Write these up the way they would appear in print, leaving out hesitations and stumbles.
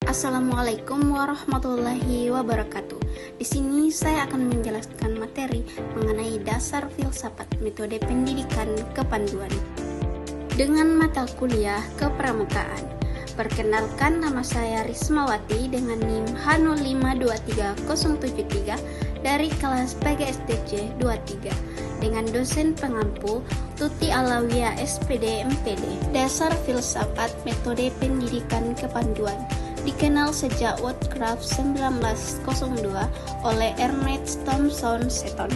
Assalamualaikum warahmatullahi wabarakatuh. Di sini saya akan menjelaskan materi mengenai dasar filsafat metode pendidikan kepanduan dengan mata kuliah kepramukaan. Perkenalkan, nama saya Rismawati dengan NIM H0523073 dari kelas PGSDC 23 dengan dosen pengampu Tuti Alawiyah SPD MPD. Dasar filsafat metode pendidikan kepanduan dikenal sejak Woodcraft 1902 oleh Ernest Thompson Seton.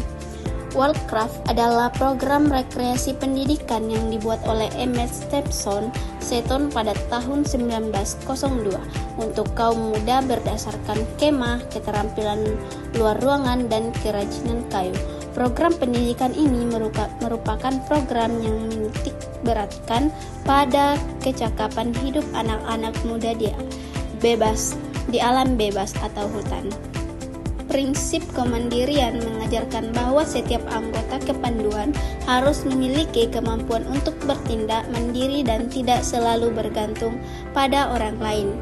Woodcraft adalah program rekreasi pendidikan yang dibuat oleh Ernest Thompson Seton pada tahun 1902 untuk kaum muda berdasarkan kemah, keterampilan luar ruangan, dan kerajinan kayu. Program pendidikan ini merupakan program yang menitik beratkan pada kecakapan hidup anak-anak muda di alam bebas atau hutan. Prinsip kemandirian mengajarkan bahwa setiap anggota kepanduan harus memiliki kemampuan untuk bertindak mandiri dan tidak selalu bergantung pada orang lain.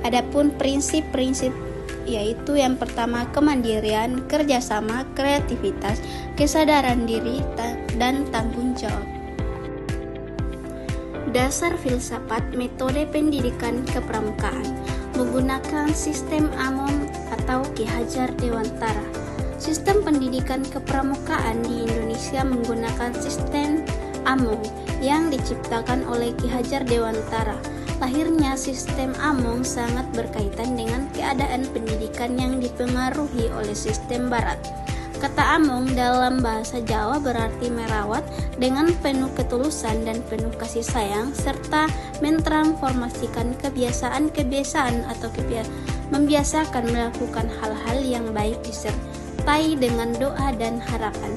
Adapun prinsip-prinsip yaitu yang pertama kemandirian, kerjasama, kreativitas, kesadaran diri, dan tanggung jawab. Dasar filsafat metode pendidikan kepramukaan menggunakan sistem Among atau Ki Hajar Dewantara. Sistem pendidikan kepramukaan di Indonesia menggunakan sistem Among yang diciptakan oleh Ki Hajar Dewantara. Lahirnya sistem Among sangat berkaitan dengan keadaan pendidikan yang dipengaruhi oleh sistem Barat. Kata Among dalam bahasa Jawa berarti merawat dengan penuh ketulusan dan penuh kasih sayang, serta mentransformasikan kebiasaan-kebiasaan atau membiasakan melakukan hal-hal yang baik disertai dengan doa dan harapan.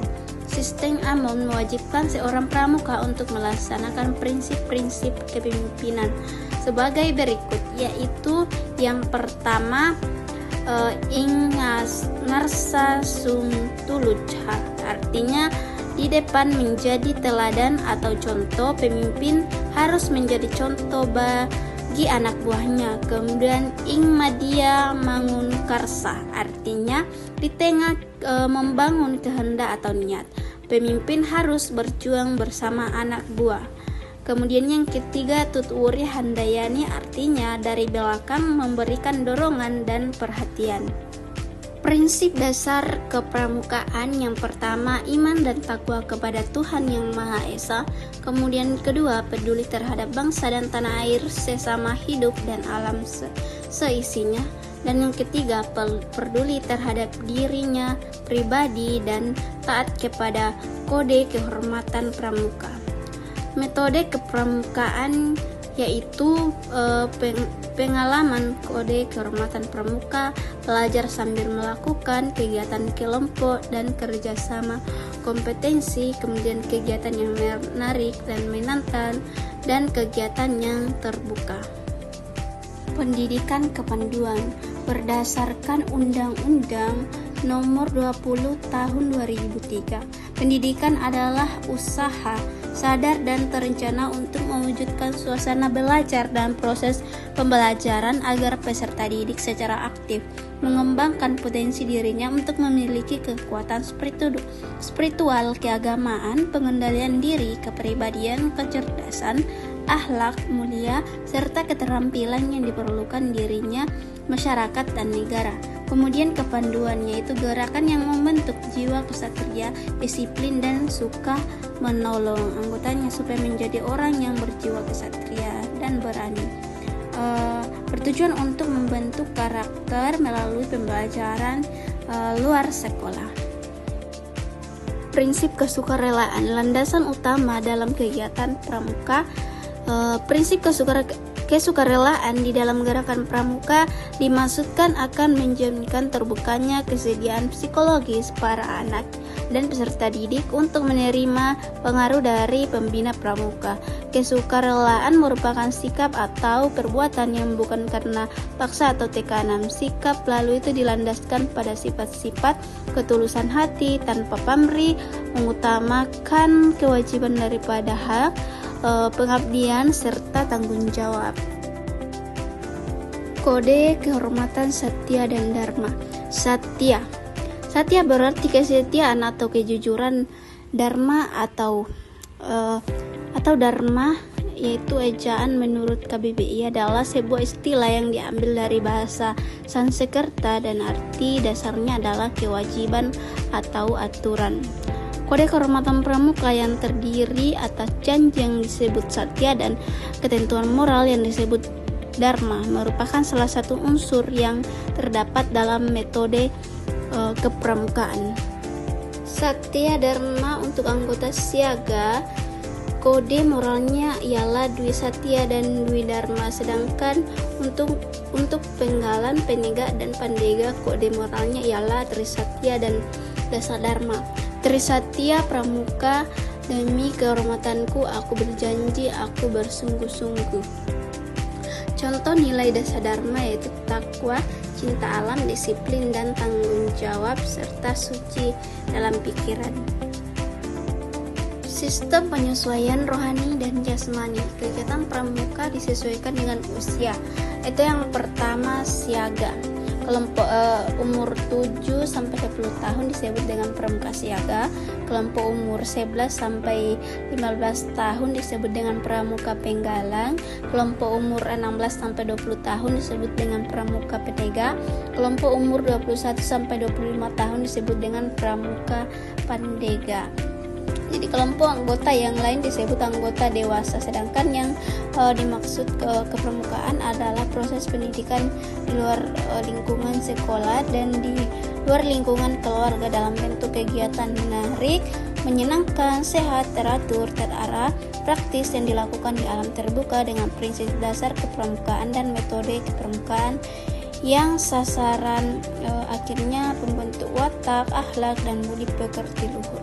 Sistem Among mewajibkan seorang pramuka untuk melaksanakan prinsip-prinsip kepemimpinan sebagai berikut, yaitu yang pertama, ingas narsa sum tulucha, artinya di depan menjadi teladan atau contoh. Pemimpin harus menjadi contoh bagi anak buahnya. Kemudian ing madia mangun karsa, artinya di tengah membangun kehendak atau niat, pemimpin harus berjuang bersama anak buah. Kemudian yang ketiga, tuturi handayani, artinya dari belakang memberikan dorongan dan perhatian. Prinsip dasar kepramukaan yang pertama, iman dan takwa kepada Tuhan Yang Maha Esa. Kemudian kedua, peduli terhadap bangsa dan tanah air, sesama hidup dan alam seisinya. Dan yang ketiga, peduli terhadap dirinya pribadi dan taat kepada kode kehormatan pramuka. Metode kepramukaan yaitu pengalaman kode kehormatan pramuka, belajar sambil melakukan kegiatan kelompok dan kerjasama, kompetensi, kemudian kegiatan yang menarik dan menantang, dan kegiatan yang terbuka. Pendidikan kepanduan berdasarkan Undang-Undang Nomor 20 Tahun 2003. Pendidikan adalah usaha sadar dan terencana untuk mewujudkan suasana belajar dan proses pembelajaran agar peserta didik secara aktif mengembangkan potensi dirinya untuk memiliki kekuatan spiritual, keagamaan, pengendalian diri, kepribadian, kecerdasan, akhlak mulia, serta keterampilan yang diperlukan dirinya, masyarakat, dan negara. Kemudian kepanduan yaitu gerakan yang membentuk jiwa kesatria, disiplin, dan suka menolong anggotanya supaya menjadi orang yang berjiwa kesatria dan berani. Bertujuan untuk membentuk karakter melalui pembelajaran luar sekolah. Prinsip kesukarelaan landasan utama dalam kegiatan pramuka. Prinsip kesukarelaan di dalam gerakan pramuka dimaksudkan akan menjaminkan terbukanya kesediaan psikologis para anak dan peserta didik untuk menerima pengaruh dari pembina pramuka. Kesukarelaan merupakan sikap atau perbuatan yang bukan karena paksa atau tekanan. Sikap lalu itu dilandaskan pada sifat-sifat ketulusan hati tanpa pamrih, mengutamakan kewajiban daripada hak, pengabdian, serta tanggung jawab. Kode kehormatan Satya dan Dharma. Satya berarti kesetiaan atau kejujuran. Dharma atau Dharma yaitu ejaan menurut KBBI adalah sebuah istilah yang diambil dari bahasa Sanskerta dan arti dasarnya adalah kewajiban atau aturan. Kode kehormatan pramuka yang terdiri atas janji yang disebut Satya dan ketentuan moral yang disebut Dharma merupakan salah satu unsur yang terdapat dalam metode kepramukaan. Satya Dharma untuk anggota siaga, kode moralnya ialah Dwi Satya dan Dwi Dharma, sedangkan untuk penggalan, penegak, dan pandega kode moralnya ialah Trisatya dan Dasa Dharma. Trisatya pramuka, demi kehormatanku aku berjanji, aku bersungguh-sungguh. Contoh nilai Dasa Dharma yaitu takwa, cinta alam, disiplin, dan tanggung jawab, serta suci dalam pikiran. Sistem penyesuaian rohani dan jasmani. Kegiatan pramuka disesuaikan dengan usia. Itu yang pertama siaga. Kelompok umur 7 sampai 10 tahun disebut dengan pramuka siaga. Kelompok umur 11 sampai 15 tahun disebut dengan pramuka penggalang. Kelompok umur 16 sampai 20 tahun disebut dengan pramuka penegak. Kelompok umur 21 sampai 25 tahun disebut dengan pramuka pandega. Jadi kelompok anggota yang lain disebut anggota dewasa, sedangkan yang dimaksud kepramukaan adalah proses pendidikan di luar lingkungan sekolah dan di luar lingkungan keluarga dalam bentuk kegiatan menarik, menyenangkan, sehat, teratur, terarah, praktis yang dilakukan di alam terbuka dengan prinsip dasar kepramukaan dan metode kepramukaan yang sasaran akhirnya pembentuk watak, akhlak, dan budi pekerti luhur.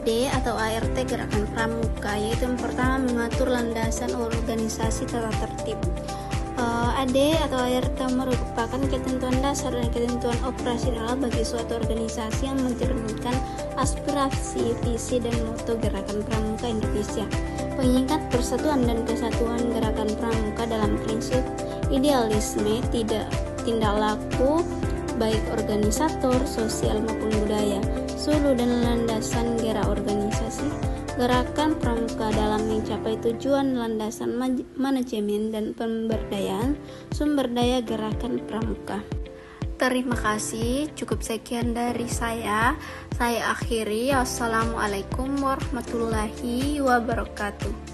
D atau ART gerakan pramuka, yaitu yang pertama mengatur landasan organisasi tata tertib. AD atau ART merupakan ketentuan dasar dan ketentuan operasional bagi suatu organisasi yang mencerminkan aspirasi, visi, dan moto gerakan pramuka Indonesia. Pengingat persatuan dan kesatuan gerakan pramuka dalam prinsip idealisme, tindak laku baik organisator, sosial maupun budaya, suluh dan landasan gerak organisasi. Gerakan pramuka dalam mencapai tujuan, landasan manajemen dan pemberdayaan sumber daya gerakan pramuka. Terima kasih, cukup sekian dari saya. Saya akhiri. Wassalamualaikum warahmatullahi wabarakatuh.